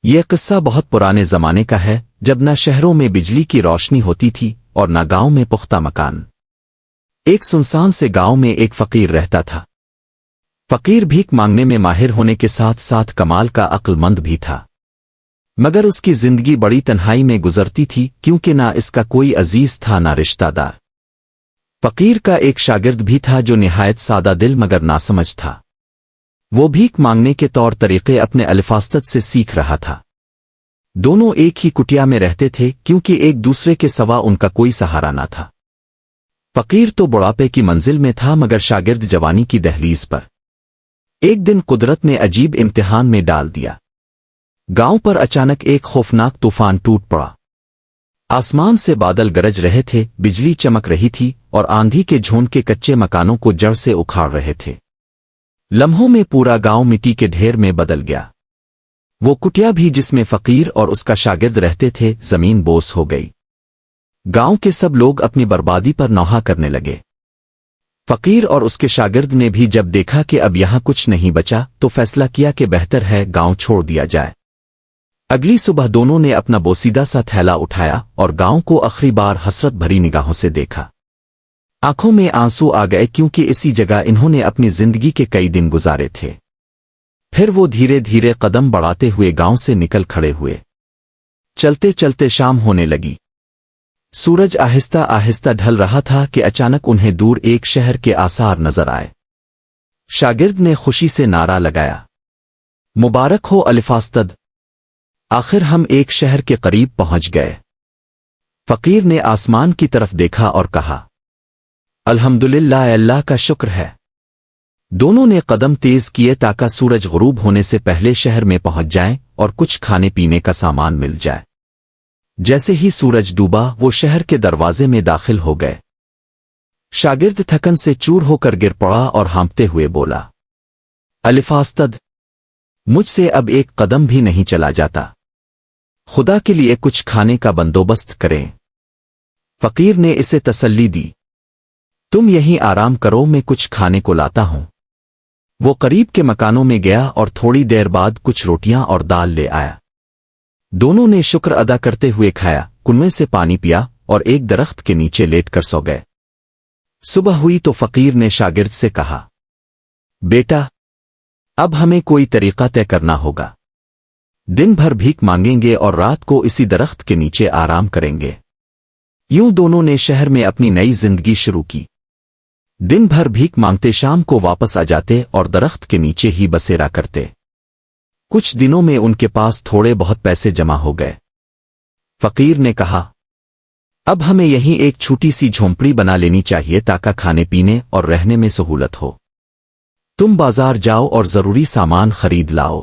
یہ قصہ بہت پرانے زمانے کا ہے جب نہ شہروں میں بجلی کی روشنی ہوتی تھی اور نہ گاؤں میں پختہ مکان۔ ایک سنسان سے گاؤں میں ایک فقیر رہتا تھا۔ فقیر بھیک مانگنے میں ماہر ہونے کے ساتھ ساتھ کمال کا عقل مند بھی تھا، مگر اس کی زندگی بڑی تنہائی میں گزرتی تھی کیونکہ نہ اس کا کوئی عزیز تھا نہ رشتہ دار۔ فقیر کا ایک شاگرد بھی تھا جو نہایت سادہ دل مگر ناسمجھ تھا۔ وہ بھیک مانگنے کے طور طریقے اپنے الفاظت سے سیکھ رہا تھا۔ دونوں ایک ہی کٹیا میں رہتے تھے کیونکہ ایک دوسرے کے سوا ان کا کوئی سہارا نہ تھا۔ فقیر تو بڑھاپے کی منزل میں تھا مگر شاگرد جوانی کی دہلیز پر۔ ایک دن قدرت نے عجیب امتحان میں ڈال دیا۔ گاؤں پر اچانک ایک خوفناک طوفان ٹوٹ پڑا۔ آسمان سے بادل گرج رہے تھے، بجلی چمک رہی تھی اور آندھی کے جھونڈ کے کچے مکانوں کو جڑ سے اکھاڑ رہے تھے۔ لمحوں میں پورا گاؤں مٹی کے ڈھیر میں بدل گیا۔ وہ کٹیا بھی جس میں فقیر اور اس کا شاگرد رہتے تھے زمین بوس ہو گئی۔ گاؤں کے سب لوگ اپنی بربادی پر نوحہ کرنے لگے۔ فقیر اور اس کے شاگرد نے بھی جب دیکھا کہ اب یہاں کچھ نہیں بچا تو فیصلہ کیا کہ بہتر ہے گاؤں چھوڑ دیا جائے۔ اگلی صبح دونوں نے اپنا بوسیدہ سا تھیلا اٹھایا اور گاؤں کو آخری بار حسرت بھری نگاہوں سے دیکھا۔ آنکھوں میں آنسو آ گئے کیونکہ اسی جگہ انہوں نے اپنی زندگی کے کئی دن گزارے تھے۔ پھر وہ دھیرے دھیرے قدم بڑھاتے ہوئے گاؤں سے نکل کھڑے ہوئے۔ چلتے چلتے شام ہونے لگی۔ سورج آہستہ آہستہ ڈھل رہا تھا کہ اچانک انہیں دور ایک شہر کے آثار نظر آئے۔ شاگرد نے خوشی سے نعرہ لگایا، مبارک ہو الفاستد، آخر ہم ایک شہر کے قریب پہنچ گئے۔ فقیر نے آسمان کی طرف دیکھا اور کہا، الحمدللہ، اللہ کا شکر ہے۔ دونوں نے قدم تیز کیے تاکہ سورج غروب ہونے سے پہلے شہر میں پہنچ جائیں اور کچھ کھانے پینے کا سامان مل جائے۔ جیسے ہی سورج ڈوبا وہ شہر کے دروازے میں داخل ہو گئے۔ شاگرد تھکن سے چور ہو کر گر پڑا اور ہانپتے ہوئے بولا، الفاستد، مجھ سے اب ایک قدم بھی نہیں چلا جاتا، خدا کے لیے کچھ کھانے کا بندوبست کریں۔ فقیر نے اسے تسلی دی، تم یہیں آرام کرو، میں کچھ کھانے کو لاتا ہوں۔ وہ قریب کے مکانوں میں گیا اور تھوڑی دیر بعد کچھ روٹیاں اور دال لے آیا۔ دونوں نے شکر ادا کرتے ہوئے کھایا، کنویں سے پانی پیا اور ایک درخت کے نیچے لیٹ کر سو گئے۔ صبح ہوئی تو فقیر نے شاگرد سے کہا، بیٹا، اب ہمیں کوئی طریقہ طے کرنا ہوگا۔ دن بھر بھیک مانگیں گے اور رات کو اسی درخت کے نیچے آرام کریں گے۔ یوں دونوں نے شہر میں اپنی نئی زندگی شروع کی۔ دن بھر بھیک مانگتے، شام کو واپس آ جاتے اور درخت کے نیچے ہی بسیرا کرتے۔ کچھ دنوں میں ان کے پاس تھوڑے بہت پیسے جمع ہو گئے۔ فقیر نے کہا، اب ہمیں یہیں ایک چھوٹی سی جھونپڑی بنا لینی چاہیے تاکہ کھانے پینے اور رہنے میں سہولت ہو۔ تم بازار جاؤ اور ضروری سامان خرید لاؤ۔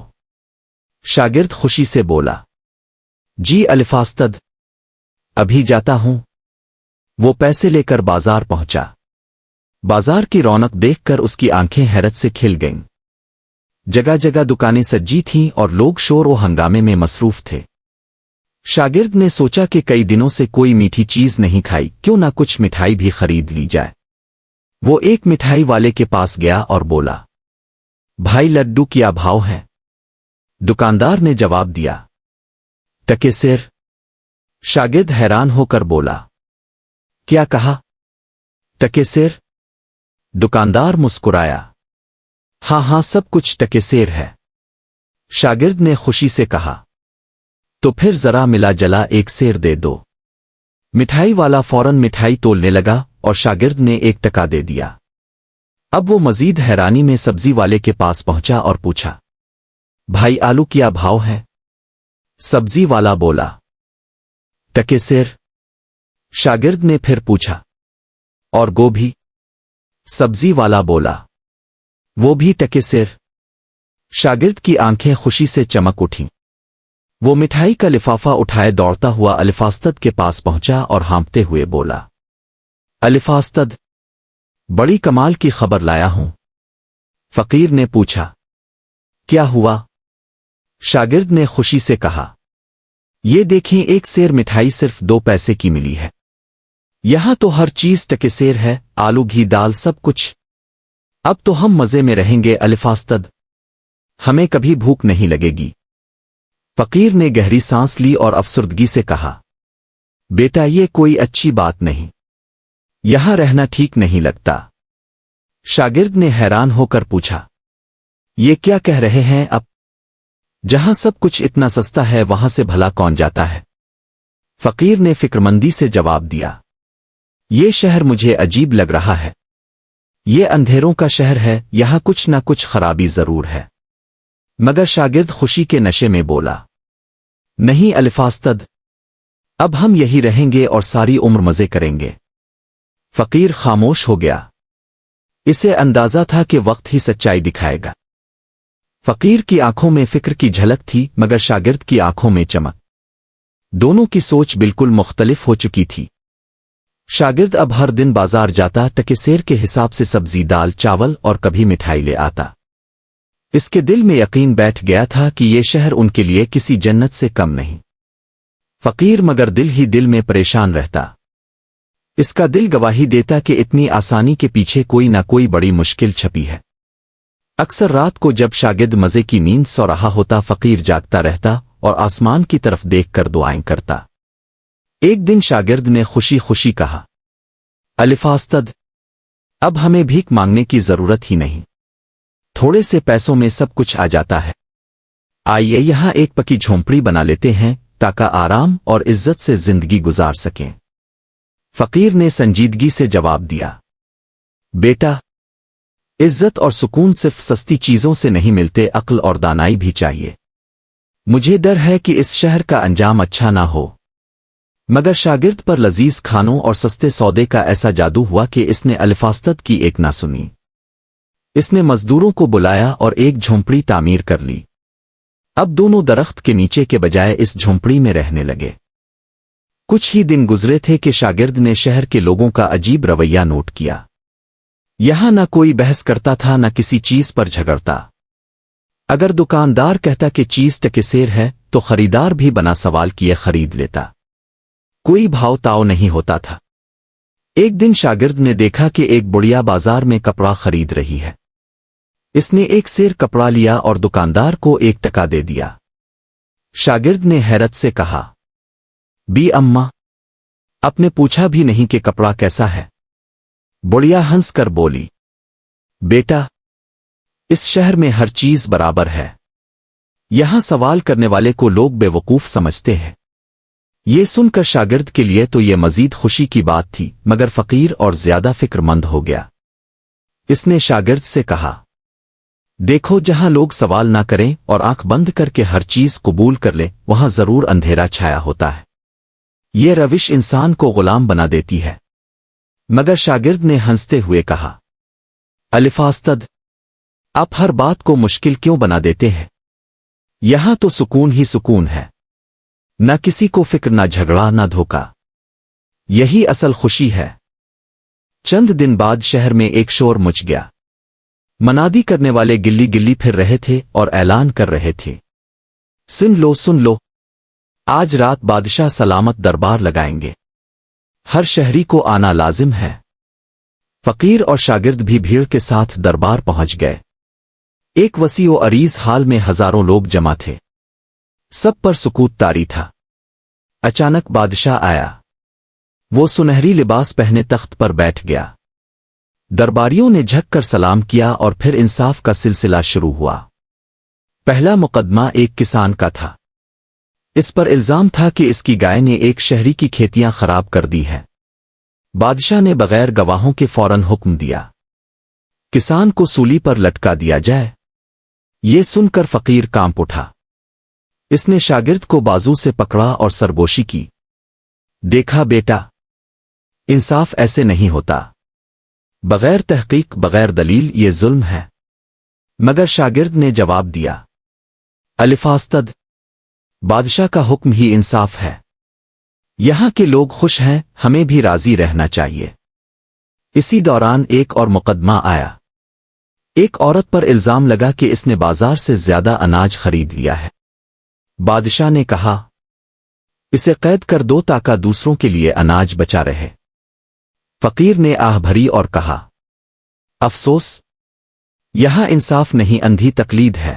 شاگرد خوشی سے بولا، جی الفاستد، ابھی جاتا ہوں۔ وہ پیسے لے کر بازار پہنچا۔ بازار کی رونق دیکھ کر اس کی آنکھیں حیرت سے کھل گئیں۔ جگہ جگہ دکانیں سجی تھیں اور لوگ شور و ہنگامے میں مصروف تھے۔ شاگرد نے سوچا کہ کئی دنوں سے کوئی میٹھی چیز نہیں کھائی، کیوں نہ کچھ مٹھائی بھی خرید لی جائے۔ وہ ایک مٹھائی والے کے پاس گیا اور بولا، بھائی لڈو کیا بھاؤ ہے؟ دکاندار نے جواب دیا، ٹکے سیر۔ شاگرد حیران ہو کر بولا، کیا کہا؟ ٹکے سیر؟ دکاندار مسکرایا، ہاں ہاں، سب کچھ ٹکے سیر ہے۔ شاگرد نے خوشی سے کہا، تو پھر ذرا ملا جلا ایک سیر دے دو۔ مٹھائی والا فوراً مٹھائی تولنے لگا اور شاگرد نے 1 ٹکا دے دیا۔ اب وہ مزید حیرانی میں سبزی والے کے پاس پہنچا اور پوچھا، بھائی آلو کیا بھاؤ ہے؟ سبزی والا بولا، ٹکے سیر۔ شاگرد نے پھر پوچھا، اور گوبھی؟ سبزی والا بولا، وہ بھی ٹکے سیر۔ شاگرد کی آنکھیں خوشی سے چمک اٹھیں۔ وہ مٹھائی کا لفافہ اٹھائے دوڑتا ہوا الفاستد کے پاس پہنچا اور ہانپتے ہوئے بولا، الفاستد، بڑی کمال کی خبر لایا ہوں۔ فقیر نے پوچھا، کیا ہوا؟ شاگرد نے خوشی سے کہا، یہ دیکھیں، 1 سیر مٹھائی صرف 2 پیسے کی ملی ہے۔ یہاں تو ہر چیز ٹکے سیر ہے، آلو، گھی، دال، سب کچھ۔ اب تو ہم مزے میں رہیں گے الفاستد، ہمیں کبھی بھوک نہیں لگے گی۔ فقیر نے گہری سانس لی اور افسردگی سے کہا، بیٹا یہ کوئی اچھی بات نہیں، یہاں رہنا ٹھیک نہیں لگتا۔ شاگرد نے حیران ہو کر پوچھا، یہ کیا کہہ رہے ہیں اب؟ جہاں سب کچھ اتنا سستا ہے وہاں سے بھلا کون جاتا ہے؟ فقیر نے فکرمندی سے جواب دیا، یہ شہر مجھے عجیب لگ رہا ہے، یہ اندھیروں کا شہر ہے، یہاں کچھ نہ کچھ خرابی ضرور ہے۔ مگر شاگرد خوشی کے نشے میں بولا، نہیں الفاستد، اب ہم یہی رہیں گے اور ساری عمر مزے کریں گے۔ فقیر خاموش ہو گیا، اسے اندازہ تھا کہ وقت ہی سچائی دکھائے گا۔ فقیر کی آنکھوں میں فکر کی جھلک تھی مگر شاگرد کی آنکھوں میں چمک، دونوں کی سوچ بالکل مختلف ہو چکی تھی۔ شاگرد اب ہر دن بازار جاتا، ٹکے سیر کے حساب سے سبزی دال چاول اور کبھی مٹھائی لے آتا۔ اس کے دل میں یقین بیٹھ گیا تھا کہ یہ شہر ان کے لیے کسی جنت سے کم نہیں۔ فقیر مگر دل ہی دل میں پریشان رہتا، اس کا دل گواہی دیتا کہ اتنی آسانی کے پیچھے کوئی نہ کوئی بڑی مشکل چھپی ہے۔ اکثر رات کو جب شاگرد مزے کی نیند سو رہا ہوتا، فقیر جاگتا رہتا اور آسمان کی طرف دیکھ کر دعائیں کرتا۔ ایک دن شاگرد نے خوشی خوشی کہا، الفاستد، اب ہمیں بھیک مانگنے کی ضرورت ہی نہیں، تھوڑے سے پیسوں میں سب کچھ آ جاتا ہے، آئیے یہاں ایک پکی جھونپڑی بنا لیتے ہیں تاکہ آرام اور عزت سے زندگی گزار سکیں۔ فقیر نے سنجیدگی سے جواب دیا، بیٹا، عزت اور سکون صرف سستی چیزوں سے نہیں ملتے، عقل اور دانائی بھی چاہیے۔ مجھے ڈر ہے کہ اس شہر کا انجام اچھا نہ ہو۔ مگر شاگرد پر لذیذ کھانوں اور سستے سودے کا ایسا جادو ہوا کہ اس نے الفاستد کی ایک نہ سنی۔ اس نے مزدوروں کو بلایا اور ایک جھونپڑی تعمیر کر لی۔ اب دونوں درخت کے نیچے کے بجائے اس جھونپڑی میں رہنے لگے۔ کچھ ہی دن گزرے تھے کہ شاگرد نے شہر کے لوگوں کا عجیب رویہ نوٹ کیا۔ یہاں نہ کوئی بحث کرتا تھا، نہ کسی چیز پر جھگڑتا۔ اگر دکاندار کہتا کہ چیز ٹکے سیر ہے تو خریدار بھی بنا سوال کیے خرید لیتا، کوئی بھاؤ تاؤ نہیں ہوتا تھا۔ ایک دن شاگرد نے دیکھا کہ ایک بڑھیا بازار میں کپڑا خرید رہی ہے۔ اس نے ایک سیر کپڑا لیا اور دکاندار کو 1 ٹکا دے دیا۔ شاگرد نے حیرت سے کہا، بی اماں، آپ نے پوچھا بھی نہیں کہ کپڑا کیسا ہے؟ بڑھیا ہنس کر بولی، بیٹا، اس شہر میں ہر چیز برابر ہے، یہاں سوال کرنے والے کو لوگ بے وقوف سمجھتے ہیں۔ یہ سن کر شاگرد کے لیے تو یہ مزید خوشی کی بات تھی، مگر فقیر اور زیادہ فکر مند ہو گیا۔ اس نے شاگرد سے کہا، دیکھو، جہاں لوگ سوال نہ کریں اور آنکھ بند کر کے ہر چیز قبول کر لیں، وہاں ضرور اندھیرا چھایا ہوتا ہے۔ یہ روش انسان کو غلام بنا دیتی ہے۔ مگر شاگرد نے ہنستے ہوئے کہا، الفاستد، آپ ہر بات کو مشکل کیوں بنا دیتے ہیں؟ یہاں تو سکون ہی سکون ہے، نہ کسی کو فکر، نہ جھگڑا، نہ دھوکا، یہی اصل خوشی ہے۔ چند دن بعد شہر میں ایک شور مچ گیا۔ منادی کرنے والے گلی گلی پھر رہے تھے اور اعلان کر رہے تھے، سن لو سن لو، آج رات بادشاہ سلامت دربار لگائیں گے، ہر شہری کو آنا لازم ہے۔ فقیر اور شاگرد بھی بھیڑ کے ساتھ دربار پہنچ گئے۔ ایک وسیع و عریض حال میں ہزاروں لوگ جمع تھے، سب پر سکوت طاری تھا۔ اچانک بادشاہ آیا، وہ سنہری لباس پہنے تخت پر بیٹھ گیا۔ درباریوں نے جھک کر سلام کیا اور پھر انصاف کا سلسلہ شروع ہوا۔ پہلا مقدمہ ایک کسان کا تھا۔ اس پر الزام تھا کہ اس کی گائے نے ایک شہری کی کھیتیاں خراب کر دی ہے۔ بادشاہ نے بغیر گواہوں کے فوراً حکم دیا، کسان کو سولی پر لٹکا دیا جائے۔ یہ سن کر فقیر کانپ اٹھا۔ اس نے شاگرد کو بازو سے پکڑا اور سرگوشی کی، دیکھا بیٹا، انصاف ایسے نہیں ہوتا، بغیر تحقیق، بغیر دلیل، یہ ظلم ہے۔ مگر شاگرد نے جواب دیا، الفاستد، بادشاہ کا حکم ہی انصاف ہے، یہاں کے لوگ خوش ہیں، ہمیں بھی راضی رہنا چاہیے۔ اسی دوران ایک اور مقدمہ آیا۔ ایک عورت پر الزام لگا کہ اس نے بازار سے زیادہ اناج خرید لیا ہے۔ بادشاہ نے کہا، اسے قید کر دو تاکہ دوسروں کے لیے اناج بچا رہے۔ فقیر نے آہ بھری اور کہا، افسوس، یہاں انصاف نہیں، اندھی تقلید ہے۔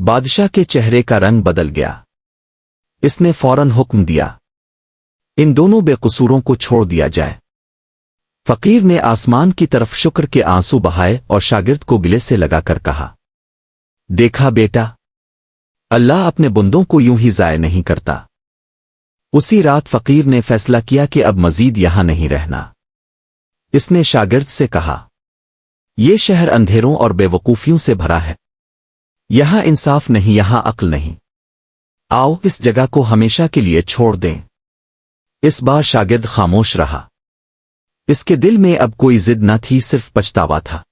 بادشاہ کے چہرے کا رنگ بدل گیا۔ اس نے فوراً حکم دیا، ان دونوں بے قصوروں کو چھوڑ دیا جائے۔ فقیر نے آسمان کی طرف شکر کے آنسو بہائے اور شاگرد کو گلے سے لگا کر کہا، دیکھا بیٹا، اللہ اپنے بندوں کو یوں ہی ضائع نہیں کرتا۔ اسی رات فقیر نے فیصلہ کیا کہ اب مزید یہاں نہیں رہنا۔ اس نے شاگرد سے کہا، یہ شہر اندھیروں اور بے وقوفیوں سے بھرا ہے، یہاں انصاف نہیں، یہاں عقل نہیں، آؤ اس جگہ کو ہمیشہ کے لیے چھوڑ دیں۔ اس بار شاگرد خاموش رہا۔ اس کے دل میں اب کوئی ضد نہ تھی، صرف پچھتاوا تھا۔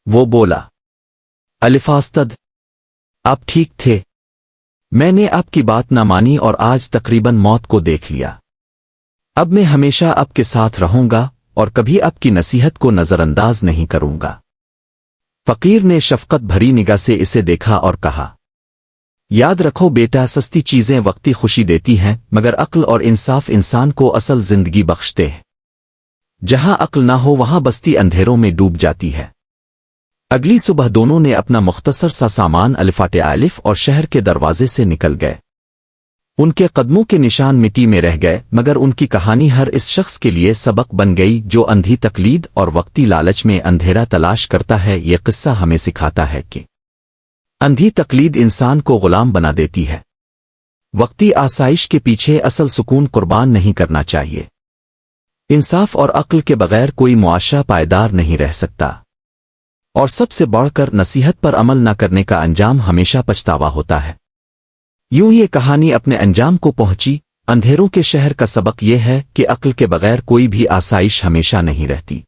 وہ بولا، الفاستد، آپ ٹھیک تھے، میں نے آپ کی بات نہ مانی اور آج تقریباً موت کو دیکھ لیا۔ اب میں ہمیشہ آپ کے ساتھ رہوں گا اور کبھی آپ کی نصیحت کو نظر انداز نہیں کروں گا۔ فقیر نے شفقت بھری نگاہ سے اسے دیکھا اور کہا، یاد رکھو بیٹا، سستی چیزیں وقتی خوشی دیتی ہیں، مگر عقل اور انصاف انسان کو اصل زندگی بخشتے ہیں۔ جہاں عقل نہ ہو وہاں بستی اندھیروں میں ڈوب جاتی ہے۔ اگلی صبح دونوں نے اپنا مختصر سا سامان الفاٹ الف اور شہر کے دروازے سے نکل گئے۔ ان کے قدموں کے نشان مٹی میں رہ گئے، مگر ان کی کہانی ہر اس شخص کے لیے سبق بن گئی جو اندھی تقلید اور وقتی لالچ میں اندھیرا تلاش کرتا ہے۔ یہ قصہ ہمیں سکھاتا ہے کہ اندھی تقلید انسان کو غلام بنا دیتی ہے۔ وقتی آسائش کے پیچھے اصل سکون قربان نہیں کرنا چاہیے۔ انصاف اور عقل کے بغیر کوئی معاشرہ پائیدار نہیں رہ سکتا، اور سب سے بڑھ کر نصیحت پر عمل نہ کرنے کا انجام ہمیشہ پچھتاوا ہوتا ہے۔ یوں یہ کہانی اپنے انجام کو پہنچی۔ اندھیروں کے شہر کا سبق یہ ہے کہ عقل کے بغیر کوئی بھی آسائش ہمیشہ نہیں رہتی۔